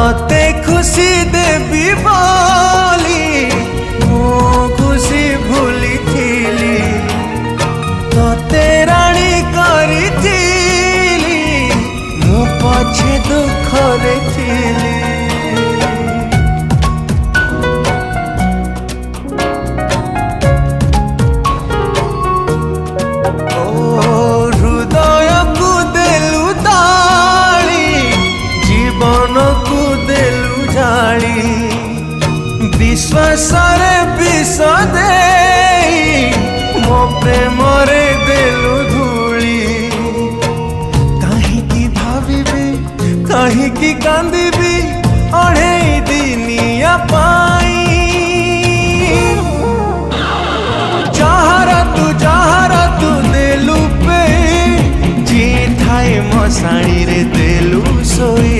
तते खुशी देवी बोली मो खुशी भूली थीली तते राणी करी थीली मो पछे दुख रे थीली। विश्वास विष दे मो प्रेम रे देलु धूली कहीं भावी कहीं कांदी अढ़े दिनिया पाई जहारा तू देलु पे जी थाए मशाणी रे देलु सोई।